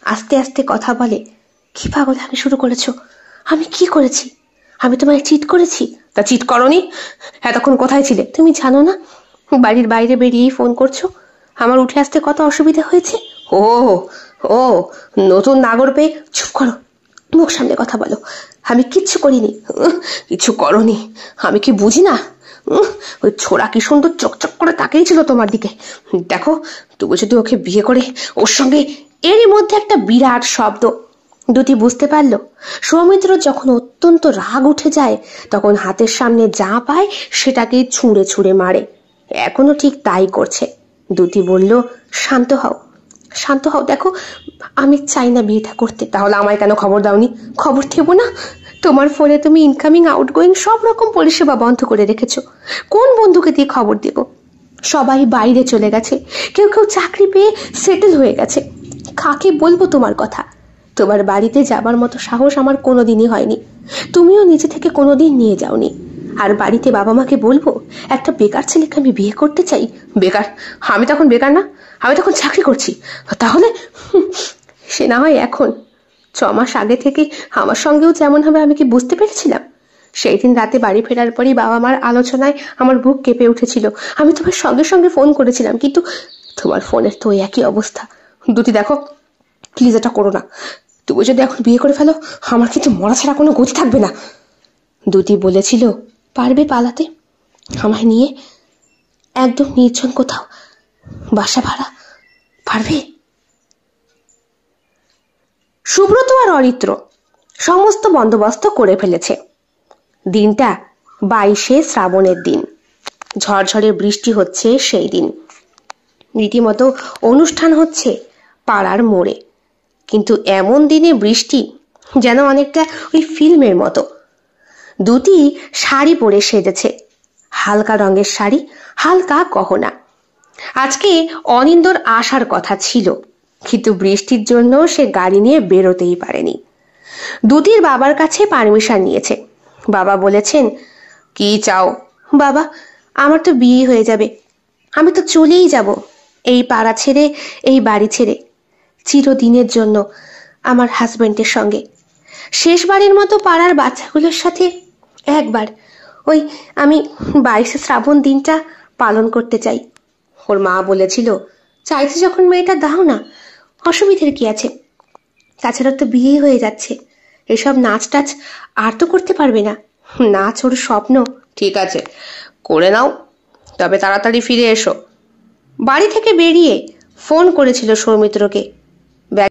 আস্তে আস্তে কথা বলে। কি পাগল আমি শুরু করেছো? আমি কি করেছি? আমি তোমায় চিট করেছি? তা চিট করনি? এতক্ষণ কোথায় ছিলে? তুমি জানো না বাড়ির বাইরে বেরিয়েই ফোন করছো? আমার উঠে আসতে কত অসুবিধা হয়েছে। ও ও নতুন নাগর পেয়ে। চুপ করো, মুখ সামনে কথা বলো। আমি কিচ্ছু করিনি। কিছু করনি? আমি কি বুঝি না? ওই ছোড়া কি সুন্দর চকচক করে তাকিয়েছিল তোমার দিকে। দেখো, তুমি যদি ওকে বিয়ে করে ওর সঙ্গে। এরই মধ্যে একটা বিরাট শব্দ। দুটি বুঝতে পারলো সৌমিত্র যখন অত্যন্ত রাগ উঠে যায় তখন হাতের সামনে যা পায় সেটাকে ছুঁড়ে ছুঁড়ে মারে। এখনো ঠিক তাই করছে। দুটি বলল, শান্ত হও, শান্ত হও। দেখো, আমি চাই না বিয়েটা করতে। তাহলে আমায় কেন খবর দাওনি? খবর দেবো না? তোমার ফোনে তুমি ইনকামিং আউটগোয়িং সব রকম পরিষেবা বন্ধ করে রেখেছো। কোন বন্ধুকে দিয়ে খবর দেব? সবাই বাইরে চলে গেছে, কেউ কেউ চাকরি পেয়ে সেটেল হয়ে গেছে। কাকে বলবো তোমার কথা? তোমার বাড়িতে যাবার মতো সাহস আমার কোনোদিনই হয়নি। তুমিও নিজে থেকে কোনোদিন নিয়ে যাওনি। আর বাড়িতে বাবা মাকে বলবো একটা বেকার ছেলেকে আমি বিয়ে করতে চাই? বেকার? আমি তখন বেকার না? আমি তখন চাকরি করছি। তাহলে সে না হয় এখন, 6 মাস আগে থেকে আমার সঙ্গেও যেমন হবে আমি কি বুঝতে পেরেছিলাম? সেই দিন রাতে বাড়ি ফেরার পরই বাবা মার আলোচনায় আমার বুক কেঁপে উঠেছিল। আমি তোমার সঙ্গে সঙ্গে ফোন করেছিলাম, কিন্তু তোমার ফোনের তো একই অবস্থা। দুটি দেখো, প্লিজ এটা করো না। তুমি যদি এখন বিয়ে করে ফেলো আমার কিন্তু মরা ছাড়া কোনো গতি থাকবে না। দুটি বলেছিল, পারবে পালাতে আমায় নিয়ে একদম নির্জন কোথাও, বাসা ভাড়া? পারবে? সুব্রত আর অরিত্র সমস্ত বন্দোবস্ত করে ফেলেছে। দিনটা 22শে শ্রাবণের দিন। ঝরঝরে বৃষ্টি হচ্ছে সেই দিন। রীতিমতো অনুষ্ঠান হচ্ছে পাড়ার মোড়ে। কিন্তু এমন দিনে বৃষ্টি যেন অনেকটা ওই ফিল্মের মতো। দুটি শাড়ি পরে সেজেছে, হালকা রঙের শাড়ি, হালকা গহনা। আজকে অনিন্দর আসার কথা ছিল, কিন্তু বৃষ্টির জন্য সে গাড়ি নিয়ে বেরোতেই পারেনি। দুটির বাবার কাছে পারমিশন নিয়েছে। বাবা বলেছেন, কি চাও? বাবা, আমার তো বিয়ে হয়ে যাবে, আমি তো চলেই যাব এই পাড়া ছেড়ে, এই বাড়ি ছেড়ে, চিরদিনের জন্য আমার হাজবেন্ডের সঙ্গে। শেষবারের মতো পাড়ার বাচ্চাগুলোর সাথে একবার ওই আমি 22শে শ্রাবণ দিনটা পালন করতে চাই। ওর মা বলেছিল, চাইছে যখন মেয়েটা দাও না, অসুবিধের কি আছে? তাছাড়া তো বিয়ে হয়ে যাচ্ছে, এসব নাচ টাচ আর তো করতে পারবে না। নাচ ওর স্বপ্ন। ঠিক আছে, করে নাও, তবে তাড়াতাড়ি ফিরে এসো। বাড়ি থেকে বেরিয়ে ফোন করেছিল সৌমিত্রকে।